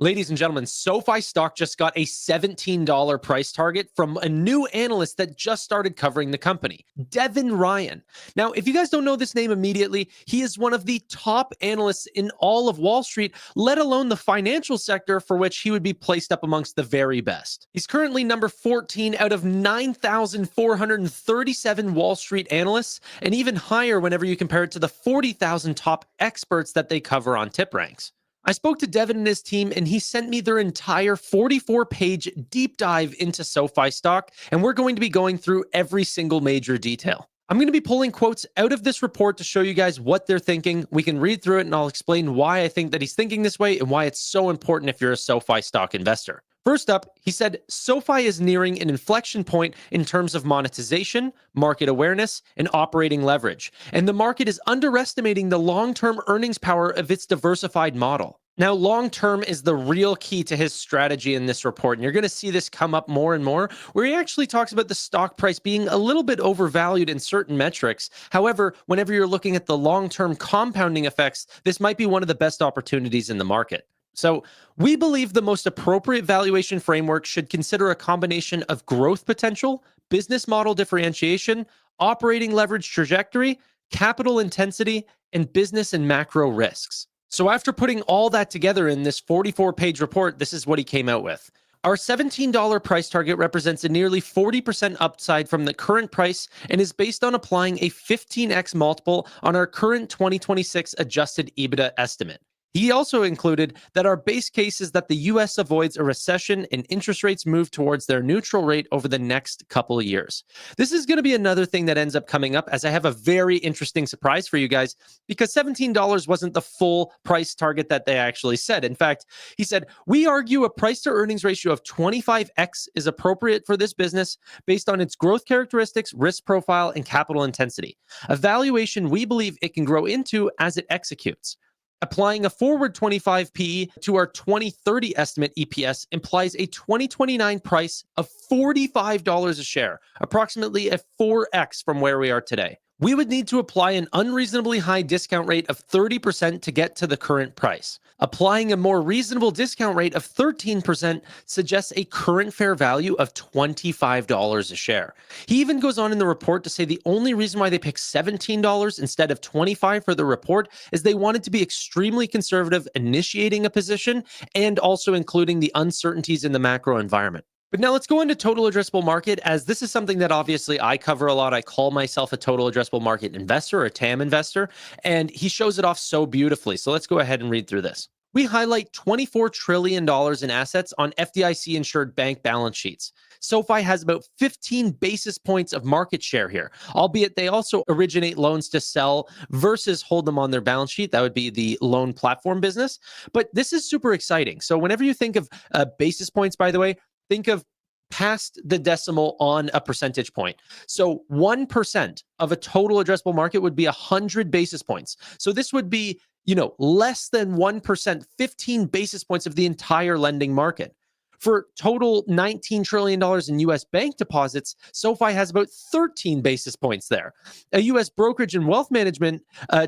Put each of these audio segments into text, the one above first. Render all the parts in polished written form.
Ladies and gentlemen, SoFi stock just got a $17 price target from a new analyst that just started covering the company, Devin Ryan. Now, if you guys don't know this name immediately, he is one of the top analysts in all of Wall Street, let alone the financial sector, for which he would be placed up amongst the very best. He's currently number 14 out of 9,437 Wall Street analysts, and even higher whenever you compare it to the 40,000 top experts that they cover on tip ranks. I spoke to Devin and his team, and he sent me their entire 44-page deep dive into SoFi stock, and we're going to be going through every single major detail. I'm going to be pulling quotes out of this report to show you guys what they're thinking. We can read through it, and I'll explain why I think that he's thinking this way and why it's so important if you're a SoFi stock investor. First up, he said, SoFi is nearing an inflection point in terms of monetization, market awareness, and operating leverage, and the market is underestimating the long-term earnings power of its diversified model. Now, long-term is the real key to his strategy in this report, and you're going to see this come up more and more, where he actually talks about the stock price being a little bit overvalued in certain metrics. However, whenever you're looking at the long-term compounding effects, this might be one of the best opportunities in the market. So we believe the most appropriate valuation framework should consider a combination of growth potential, business model differentiation, operating leverage trajectory, capital intensity, and business and macro risks. So after putting all that together in this 44-page report, this is what he came out with. Our $17 price target represents a nearly 40% upside from the current price and is based on applying a 15x multiple on our current 2026 adjusted EBITDA estimate. He also included that our base case is that the US avoids a recession and interest rates move towards their neutral rate over the next couple of years. This is going to be another thing that ends up coming up, as I have a very interesting surprise for you guys, because $17 wasn't the full price target that they actually said. In fact, he said, we argue a price to earnings ratio of 25x is appropriate for this business based on its growth characteristics, risk profile, and capital intensity. A valuation we believe it can grow into as it executes. Applying a forward 25 PE to our 2030 estimate EPS implies a 2029 price of $45 a share, approximately a 4x from where we are today. We would need to apply an unreasonably high discount rate of 30% to get to the current price. Applying a more reasonable discount rate of 13% suggests a current fair value of $25 a share. He even goes on in the report to say the only reason why they picked $17 instead of $25 for the report is they wanted to be extremely conservative, initiating a position and also including the uncertainties in the macro environment. But now let's go into total addressable market, as this is something that obviously I cover a lot. I call myself a total addressable market investor, or a TAM investor, and he shows it off so beautifully. So let's go ahead and read through this. We highlight $24 trillion in assets on FDIC-insured bank balance sheets. SoFi has about 15 basis points of market share here, albeit they also originate loans to sell versus hold them on their balance sheet. That would be the loan platform business. But this is super exciting. So whenever you think of basis points, by the way, think of past the decimal on a percentage point. So 1% of a total addressable market would be 100 basis points. So this would be, less than 1%, 15 basis points of the entire lending market. For total $19 trillion in US bank deposits, SoFi has about 13 basis points there. A US brokerage and wealth management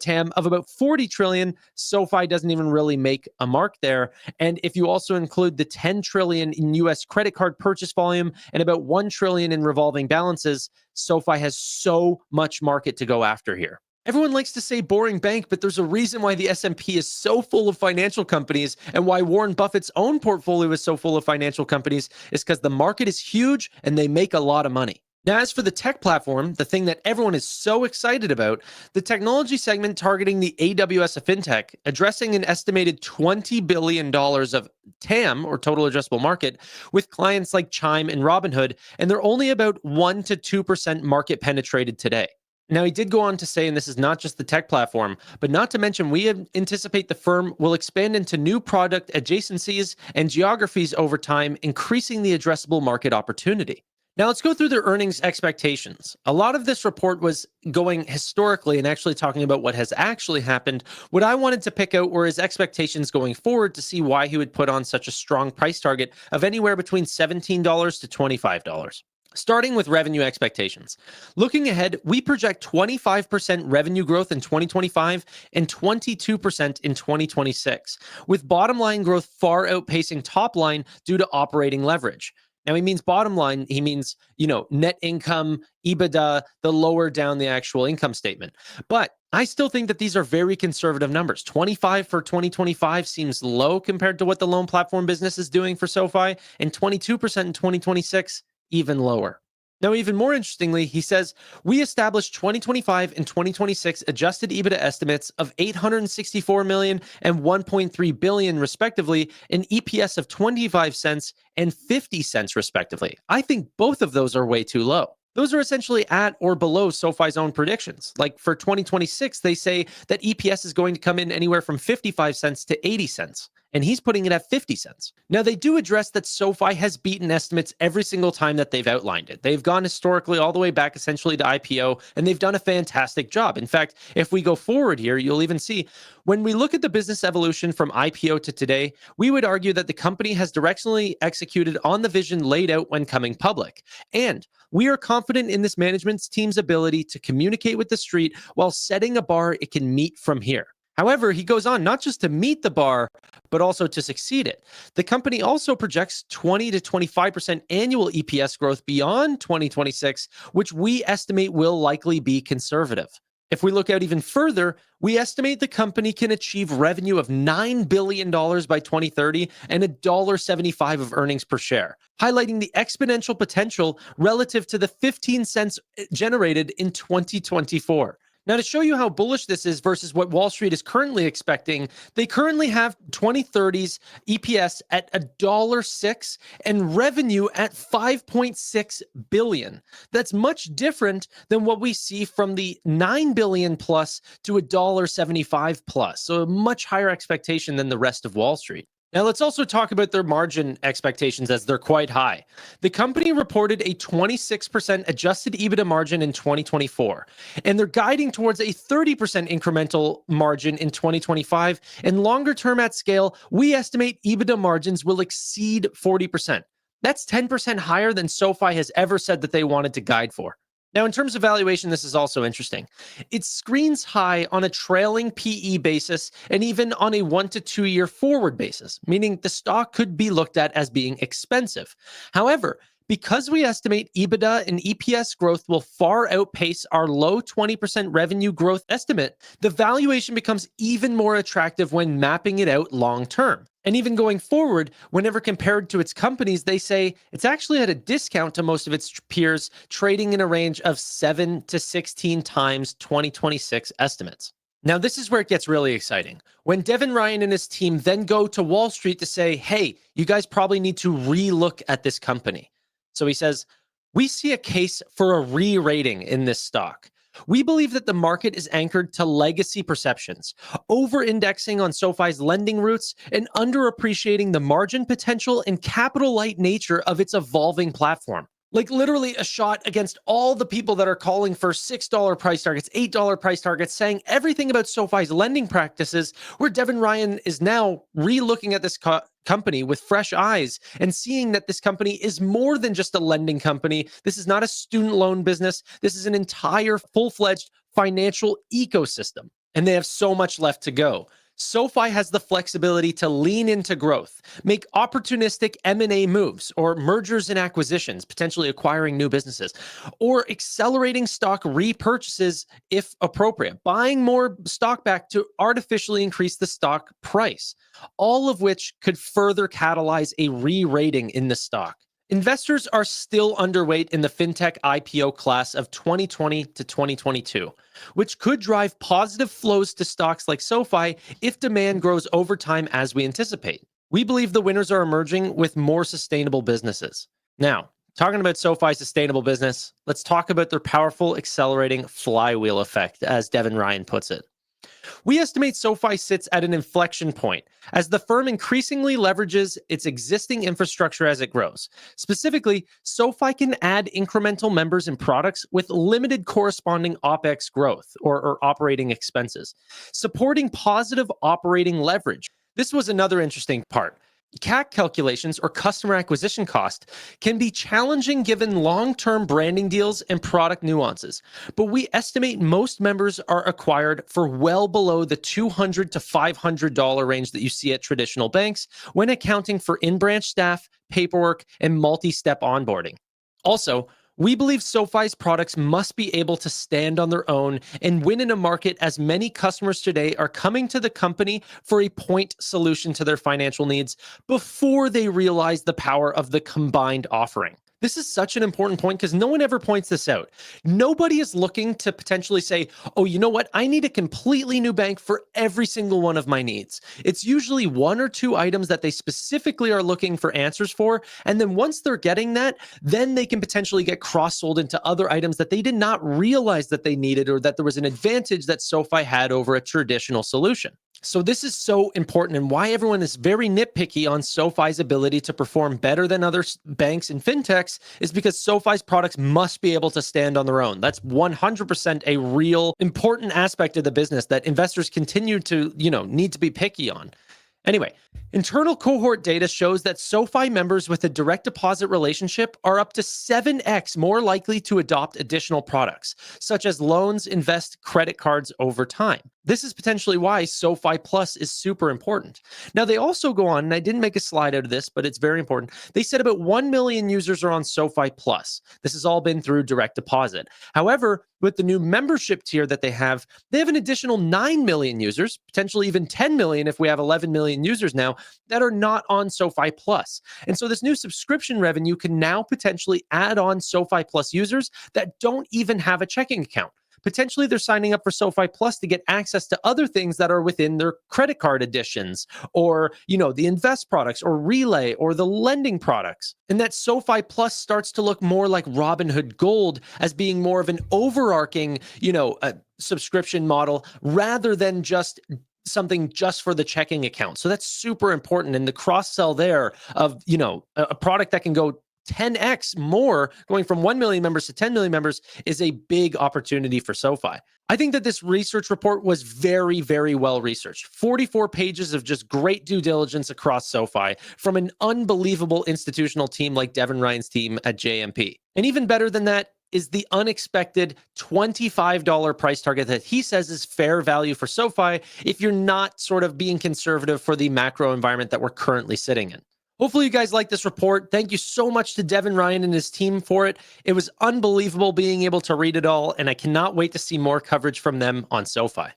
TAM of about 40 trillion, SoFi doesn't even really make a mark there. And if you also include the 10 trillion in US credit card purchase volume and about 1 trillion in revolving balances, SoFi has so much market to go after here. Everyone likes to say boring bank, but there's a reason why the S&P is so full of financial companies, and why Warren Buffett's own portfolio is so full of financial companies is because the market is huge and they make a lot of money. Now, as for the tech platform, the thing that everyone is so excited about, the technology segment targeting the AWS of fintech, addressing an estimated $20 billion of TAM, or total addressable market, with clients like Chime and Robinhood, and they're only about 1 to 2% market penetrated today. Now, he did go on to say, and this is not just the tech platform, but not to mention, we anticipate the firm will expand into new product adjacencies and geographies over time, increasing the addressable market opportunity. Now, let's go through their earnings expectations. A lot of this report was going historically and actually talking about what has actually happened. What I wanted to pick out were his expectations going forward to see why he would put on such a strong price target of anywhere between $17 to $25. Starting with revenue expectations. Looking ahead, we project 25% revenue growth in 2025 and 22% in 2026, with bottom line growth far outpacing top line due to operating leverage. Now, he means bottom line, he means, net income, EBITDA, the lower down the actual income statement. But I still think that these are very conservative numbers. 25 for 2025 seems low compared to what the loan platform business is doing for SoFi, and 22% in 2026 even lower. Now, even more interestingly, he says, we established 2025 and 2026 adjusted EBITDA estimates of 864 million and 1.3 billion respectively, and EPS of 25 cents and 50 cents respectively. I think both of those are way too low. Those are essentially at or below SoFi's own predictions. Like for 2026, they say that EPS is going to come in anywhere from 55 cents to 80 cents. And he's putting it at 50 cents. Now, they do address that SoFi has beaten estimates every single time that they've outlined it. They've gone historically all the way back essentially to IPO, and they've done a fantastic job. In fact, if we go forward here, you'll even see when we look at the business evolution from IPO to today, we would argue that the company has directionally executed on the vision laid out when coming public. And we are confident in this management team's ability to communicate with the street while setting a bar it can meet from here. However, he goes on not just to meet the bar, but also to succeed it. The company also projects 20 to 25% annual EPS growth beyond 2026, which we estimate will likely be conservative. If we look out even further, we estimate the company can achieve revenue of $9 billion by 2030 and $1.75 of earnings per share, highlighting the exponential potential relative to the 15 cents generated in 2024. Now, to show you how bullish this is versus what Wall Street is currently expecting, they currently have 2030's EPS at $1.06 and revenue at $5.6 billion. That's much different than what we see from the $9 billion plus to $1.75 plus. So a much higher expectation than the rest of Wall Street. Now, let's also talk about their margin expectations as they're quite high. The company reported a 26% adjusted EBITDA margin in 2024, and they're guiding towards a 30% incremental margin in 2025. And longer term at scale, we estimate EBITDA margins will exceed 40%. That's 10% higher than SoFi has ever said that they wanted to guide for. Now, in terms of valuation, this is also interesting. It screens high on a trailing PE basis and even on a 1 to 2 year forward basis, meaning the stock could be looked at as being expensive. However, because we estimate EBITDA and EPS growth will far outpace our low 20% revenue growth estimate, the valuation becomes even more attractive when mapping it out long term. And even going forward, whenever compared to its companies, they say it's actually at a discount to most of its peers, trading in a range of 7 to 16 times 2026 estimates. Now, this is where it gets really exciting. When Devin Ryan and his team then go to Wall Street to say, hey, you guys probably need to re-look at this company. So he says, we see a case for a re-rating in this stock. We believe that the market is anchored to legacy perceptions, over-indexing on SoFi's lending roots and underappreciating the margin potential and capital-light nature of its evolving platform. Like literally a shot against all the people that are calling for $6 price targets, $8 price targets, saying everything about SoFi's lending practices, where Devin Ryan is now re-looking at this company with fresh eyes and seeing that this company is more than just a lending company. This is not a student loan business. This is an entire full-fledged financial ecosystem, and they have so much left to go. SoFi has the flexibility to lean into growth, make opportunistic M&A moves or mergers and acquisitions, potentially acquiring new businesses, or accelerating stock repurchases if appropriate, buying more stock back to artificially increase the stock price, all of which could further catalyze a re-rating in the stock. Investors are still underweight in the fintech IPO class of 2020 to 2022, which could drive positive flows to stocks like SoFi if demand grows over time as we anticipate. We believe the winners are emerging with more sustainable businesses. Now, talking about SoFi's sustainable business, let's talk about their powerful accelerating flywheel effect, as Devin Ryan puts it. We estimate SoFi sits at an inflection point as the firm increasingly leverages its existing infrastructure as it grows. Specifically, SoFi can add incremental members and products with limited corresponding OPEX growth or operating expenses, supporting positive operating leverage. This was another interesting part. CAC calculations, or customer acquisition cost, can be challenging given long-term branding deals and product nuances, but we estimate most members are acquired for well below the $200 to $500 range that you see at traditional banks when accounting for in-branch staff, paperwork, and multi-step onboarding. Also, we believe SoFi's products must be able to stand on their own and win in a market, as many customers today are coming to the company for a point solution to their financial needs before they realize the power of the combined offering. This is such an important point because no one ever points this out. Nobody is looking to potentially say, oh, you know what? I need a completely new bank for every single one of my needs. It's usually one or two items that they specifically are looking for answers for. And then once they're getting that, then they can potentially get cross-sold into other items that they did not realize that they needed, or that there was an advantage that SoFi had over a traditional solution. So this is so important, and why everyone is very nitpicky on SoFi's ability to perform better than other banks and fintechs is because SoFi's products must be able to stand on their own. That's 100% a real important aspect of the business that investors continue to, need to be picky on. Anyway, internal cohort data shows that SoFi members with a direct deposit relationship are up to 7x more likely to adopt additional products, such as loans, invest, credit cards over time. This is potentially why SoFi Plus is super important. Now, they also go on, and I didn't make a slide out of this, but it's very important. They said about 1 million users are on SoFi Plus. This has all been through direct deposit. However, with the new membership tier that they have an additional 9 million users, potentially even 10 million if we have 11 million users now, that are not on SoFi Plus. And so this new subscription revenue can now potentially add on SoFi Plus users that don't even have a checking account. Potentially they're signing up for SoFi Plus to get access to other things that are within their credit card additions, or, the invest products, or Relay, or the lending products. And that SoFi Plus starts to look more like Robinhood Gold as being more of an overarching, subscription model rather than just something just for the checking account. So that's super important. And the cross sell there of, a product that can go 10x more, going from 1 million members to 10 million members, is a big opportunity for SoFi. I think that this research report was very, very well researched. 44 pages of just great due diligence across SoFi from an unbelievable institutional team like Devin Ryan's team at JMP. And even better than that is the unexpected $25 price target that he says is fair value for SoFi if you're not sort of being conservative for the macro environment that we're currently sitting in. Hopefully you guys like this report. Thank you so much to Devin Ryan and his team for it. It was unbelievable being able to read it all, and I cannot wait to see more coverage from them on SoFi.